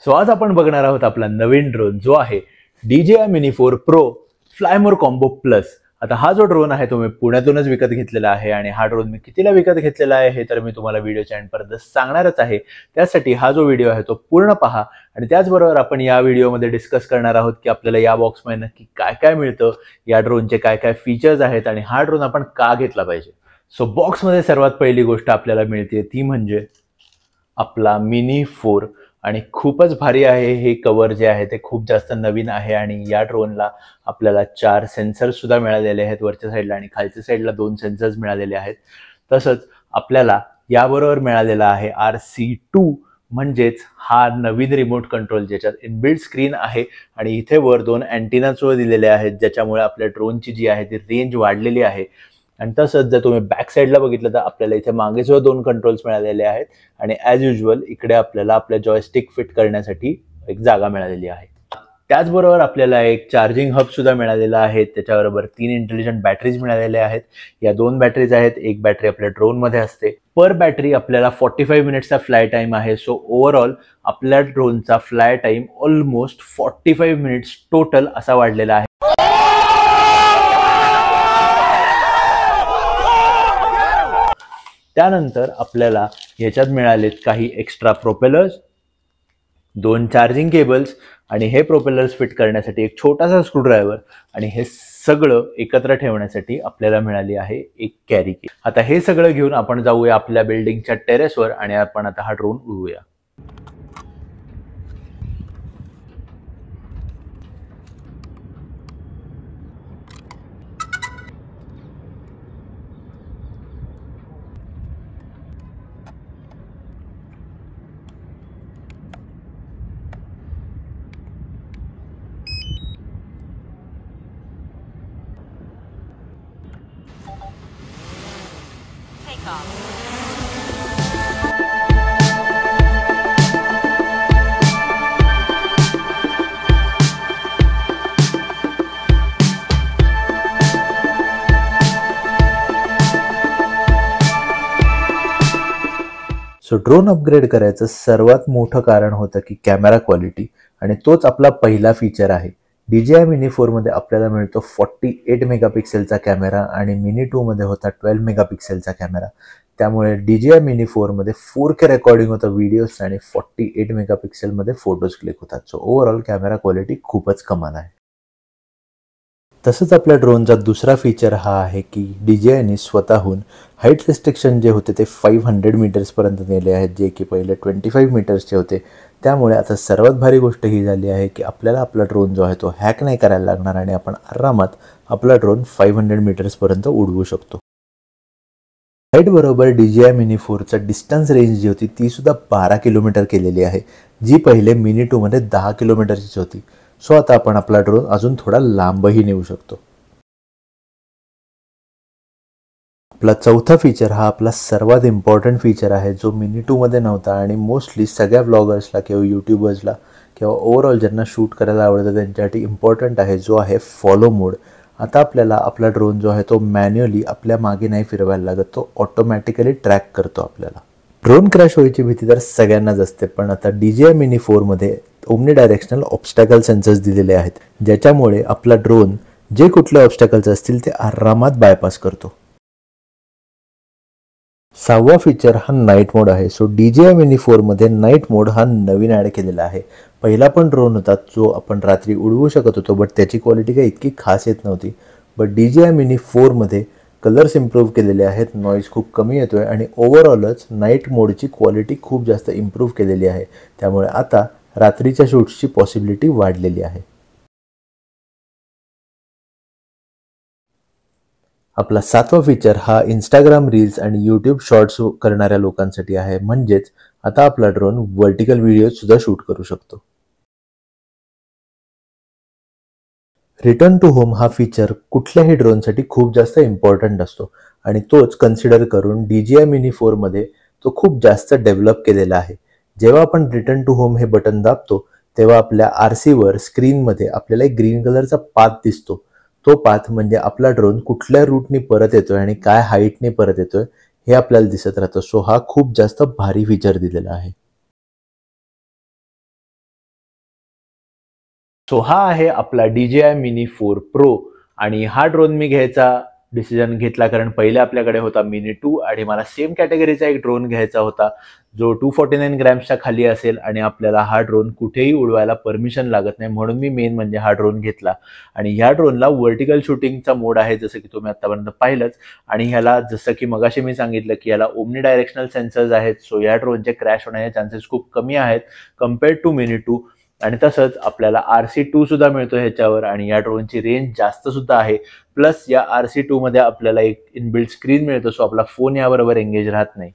So आज आपण बघणार आहोत आपला नवीन ड्रोन जो आहे DJI Mini 4 Pro Fly More combo plus. आता हा जो ड्रोन आहे तो मी पुण्यातूनच विकत घेतलेला आहे आणि हा ड्रोन मी कितीला विकत घेतलेला आहे हे तर मी तुम्हाला व्हिडिओच्या एंड पर्यंत सांगणारच आहे। त्यासाठी हा जो व्हिडिओ आहे तो पूर्ण पहा आणि त्याचबरोबर आपण या व्हिडिओमध्ये डिस्कस करणार आहोत की आपल्याला या बॉक्समध्ये नक्की काय काय मिळतं, या ड्रोनचे काय काय फीचर्स आहेत आणि हा ड्रोन आपण का घेतला पाहिजे। सो बॉक्समध्ये सर्वात पहिली गोष्ट आपल्याला मिळते ती म्हणजे आपला मिनी 4 आणि खूपच भारी आहे। हे कव्हर जे आहे ते खूप जास्त नवीन आहे आणि या ड्रोनला आपल्याला 4 सेन्सर्स सुद्धा मिळालेले आहेत, वरच्या साईडला आणि खालच्या साईडला 2 सेन्सर्स मिळालेले आहेत। तसंच आपल्याला याबरोबर मिळालेला आहे RC2 म्हणजेच हा नवीन रिमोट कंट्रोल ज्याच्यात इनबिल्ट स्क्रीन आहे आणि इथे वर 2 अँटिना सुद्धा दिलेले आहेत ज्याच्यामुळे आपल्या ड्रोनची जी आहे ती रेंज वाढलेली आहे। आणि तसंच जर तुम्ही बॅक साईडला बघितलं तर आपल्याला इथे मागे सुद्धा 2 कंट्रोल्स मिळालेले आहेत आणि ॲज युजुअल इकडे आपल्याला आपल्या जॉयस्टिक फिट करण्यासाठी एक जागा मिळालेली आहे। त्याचबरोबर आपल्याला एक चार्जिंग हब सुद्धा मिळालेला आहे। त्याच्याबरोबर 3 इंटेलिजंट बॅटरीज मिळालेल्या आहेत। या 2 बॅटरीज आहेत, एक बॅटरी आपल्या ड्रोनमध्ये असते। पर बॅटरी आपल्याला 45 मिनिट्सचा फ्लाय टाइम आहे। सो ओव्हरऑल आपल्या ड्रोनचा fly time almost 45 minutes total असा वाढलेला आहे। त्यानंतर आपल्याला ह्याच्यात मिळालेत काही एक्स्ट्रा प्रोपेलर्स, 2 चार्जिंग केबल्स आणि हे प्रोपेलर्स फिट करण्यासाठी एक छोटासा स्क्रूड्रायव्हर आणि हे सगळं एकत्र ठेवण्यासाठी आपल्याला मिळाली आहे एक कॅरी केस। आता हे सगळं घेऊन आपण जाऊया आपल्या बिल्डिंगच्या टेरेसवर आणि आपण आता हा ड्रोन उडवूया। सो ड्रोन अपग्रेड करायचं सर्वात मोठं कारण होतं की कॅमेरा क्वालिटी आणि तोच आपला पहिला फीचर आहे। DJI Mini 4 मध्ये आपल्याला मिळतो 48 मेगापिक्सेलचा कॅमेरा आणि मिनी 2 मध्ये होता 12 मेगापिक्सेलचा कॅमेरा। त्यामुळे DJI Mini 4 मध्ये 4K रेकॉर्डिंग होतं व्हिडिओज आणि 48 मेगापिक्सेल मध्ये फोटोज क्लिक होतात। सो ओव्हरऑल कॅमेरा क्वालिटी खूपच कमाल आहे। तसंच आपल्या ड्रोनचा दुसरा फीचर हा आहे की DJI ने स्वतःहून हाईट रिस्ट्रिक्शन जे होते ते 500 मीटर्सपर्यंत नेले आहेत, जे की पहिले 25 मीटर्सचे होते। त्यामुळे आता सर्वात भारी गोष्ट ही झाली आहे की आपल्याला आपला ड्रोन जो आहे तो हॅक नाही करायला लागणार आणि आपण आरामात आपला ड्रोन 500 मीटर्सपर्यंत उडवू शकतो। हाईट बरोबर DJI Mini 4 चा डिस्टन्स रेंज जी होती ती सुद्धा 12 किलोमीटर केलेली आहे, जी पहिले मिनी 2 मध्ये 10 किलोमीटरचीच होती। सो आता आपण आपला ड्रोन अजून थोडा लांबही नेऊ शकतो। आपला चौथा फीचर हा आपला सर्वात इम्पॉर्टंट फीचर आहे जो मिनी 2 मध्ये नव्हता आणि मोस्टली सगळ्या व्लॉगर्सला किंवा यूट्यूबर्सला किंवा ओव्हरऑल ज्यांना शूट करायला आवडतं त्यांच्यासाठी इम्पॉर्टंट आहे, जो आहे फॉलो मोड। आता आपल्याला आपला ड्रोन जो आहे तो मॅन्युअली आपल्या मागे नाही फिरवायला लागत, तो ऑटोमॅटिकली ट्रॅक करतो आपल्याला। ड्रोन क्रॅश व्हायची भीती तर सगळ्यांनाच असते, पण आता DJI Mini 4 मध्ये ओमनी डायरेक्शनल ऑब्स्टॅकल सेन्सर्स दिलेले आहेत ज्याच्यामुळे आपला ड्रोन जे कुठले ऑब्स्टॅकल्स असतील ते आरामात बायपास करतो। 6वा फीचर हा नाईट मोड आहे। सो DJI Mini 4 मध्ये नाईट मोड हा नवीन ॲड केलेला आहे। पहिला पण ड्रोन होता जो आपण रात्री उडवू शकत होतो, बट त्याची क्वालिटी काही इतकी खास येत नव्हती। बट DJI Mini 4 मध्ये कलर्स इम्प्रूव्ह केलेले आहेत, नॉईज खूप कमी येतोय आणि ओव्हरऑलच नाईट मोडची क्वालिटी खूप जास्त इम्प्रूव्ह केलेली आहे। त्यामुळे आता रात्रीच्या शूट्सची पॉसिबिलिटी वाढलेली आहे। आपला 7वा फीचर हा इंस्टाग्राम रील्स आणि यूट्यूब शॉर्ट्स करणाऱ्या लोकांसाठी आहे, म्हणजेच आता आपला ड्रोन व्हर्टिकल व्हिडिओ सुद्धा शूट करू शकतो। रिटर्न टू होम हा फीचर कुठल्याही ड्रोनसाठी खूप जास्त इम्पॉर्टंट असतो आणि तोच कन्सिडर करून DJI Mini 4 मध्ये तो खूप जास्त डेव्हलप केलेला आहे। जेव्हा आपण रिटर्न टू होम हे बटन दाबतो तेव्हा आपल्या RC वर स्क्रीनमध्ये आपल्याला एक ग्रीन कलरचा पाथ दिसतो। तो पाथ म्हणजे आपला ड्रोन कुठल्या रूटने परत येतोय आणि काय हाईटने परत येतोय हे आपल्याला दिसत राहतं। सो हा खूप जास्त भारी फीचर दिलेला आहे। सो हा आहे आपला DJI Mini 4 Pro आणि हा ड्रोन मी घ्यायचा डिसिजन घेतला कारण पहिले आपल्याकडे होता Mini 2 आणि मला सेम कॅटेगरीचा एक ड्रोन घ्यायचा होता जो 249 ग्रॅम्सच्या खाली असेल आणि आपल्याला हा ड्रोन कुठेही उडवायला परमिशन लागत नाही, म्हणून मी मेन म्हणजे हा ड्रोन घेतला. आणि ह्या ड्रोनला व्हर्टिकल शूटिंगचा मोड आहे जसं की तुम्ही आतापर्यंत पाहिलंच. आणि ह्याला जसं की मगाशी मी सांगितलं की याला ओमनी डायरेक्शनल सेन्सर्स आहेत. सो या ड्रोनचे क्रॅश होण्याचे चान्सेस खूप कमी आहेत कम्पेअर्ड टू Mini 2. आणि तसंच आपल्याला RC2 सुद्धा मिळतो ह्याच्यावर आणि या ड्रोनची रेंज जास्त सुद्धा आहे. प्लस या RC2 मध्ये आपल्याला एक इनबिल्ट स्क्रीन मिळतो, सो आपला फोन याबरोबर एंगेज राहत नाही.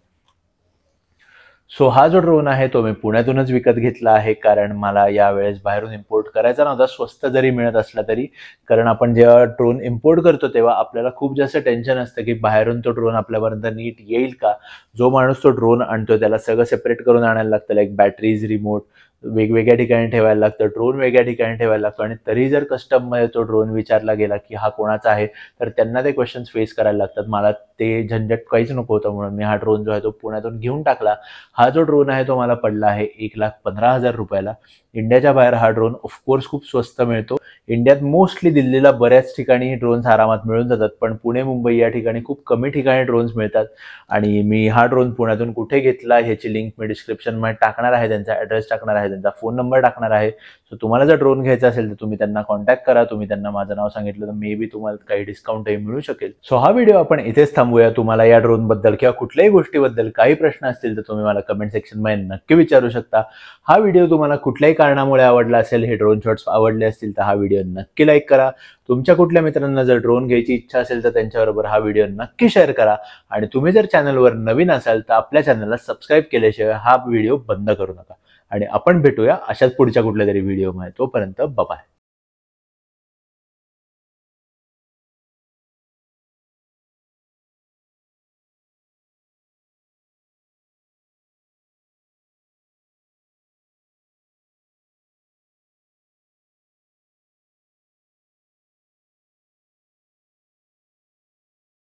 सो हा जो ड्रोन आहे तो मी पुण्यातूनच विकत घेतला आहे कारण मला यावेळेस बाहेरून इम्पोर्ट करायचा नव्हता, स्वस्त जरी मिळत असला तरी. कारण आपण जेव्हा ड्रोन इम्पोर्ट करतो तेव्हा आपल्याला खूप जास्त टेन्शन असतं की बाहेरून तो ड्रोन आपल्यापर्यंत नीट येईल का. जो माणूस तो ड्रोन आणतो त्याला सगळं सेपरेट करून आणायला लागतं, लाईक बॅटरीज, रिमोट वेगवेगळ्या ठिकाणी ठेवायला लागतं, ड्रोन वेगळ्या ठिकाणी ठेवायला लागतो. आणि तरी जर कस्टममध्ये तो ड्रोन विचारला गेला की हा कोणाचा आहे तर त्यांना ते क्वेश्चन्स फेस करायला लागतात. मला ते झंझट काहीच नको होतं म्हणून मी हा ड्रोन जो आहे तो पुण्यातून घेऊन टाकला. हा जो ड्रोन आहे तो मला पडला आहे 1,15,000 रुपयाला. इंडियाच्या बाहेर हा ड्रोन ऑफकोर्स खूप स्वस्त मिळतो. इंडियात मोस्टली दिल्लीला बऱ्याच ठिकाणी ड्रोन्स आरामात मिळून जातात, पण पुणे, मुंबई या ठिकाणी खूप कमी ठिकाणी ड्रोन्स मिळतात. आणि मी हा ड्रोन पुण्यातून कुठे घेतला ह्याची लिंक मी डिस्क्रिप्शनमध्ये टाकणार आहे, त्यांचा ॲड्रेस टाकणार आहे, त्यांचा फोन नंबर टाकणार आहे. सो तुम्हाला जर ड्रोन घ्यायचा असेल तर तुम्ही त्यांना कॉन्टॅक्ट करा. तुम्ही त्यांना माझं नाव सांगितलं तर मे बी तुम्हाला काही डिस्काउंटही मिळू शकेल. सो हा व्हिडिओ आपण इथेच थांबूया. तुम्हाला या ड्रोनबद्दल किंवा कुठल्याही गोष्टीबद्दल काही प्रश्न असतील तर तुम्ही मला कमेंट सेक्शनमध्ये नक्की विचारू शकता. हा व्हिडिओ तुम्हाला कुठल्याही कारणामुळे आवडला असेल, हे ड्रोन शॉट्स आवडले असतील तर हा व्हिडिओ नक्की लाईक करा. तुमच्या कुठल्या मित्रांना जर ड्रोन घ्यायची इच्छा असेल तर त्यांच्याबरोबर हा व्हिडिओ नक्की शेअर करा. आणि तुम्ही जर चॅनलवर नवीन असाल तर आपल्या चॅनलला सबस्क्राईब केल्याशिवाय हा व्हिडिओ बंद करू नका. आणि आपण भेटूया अशाच पुढच्या कुठल्या तरी व्हिडिओमध्ये. तोपर्यंत बाय.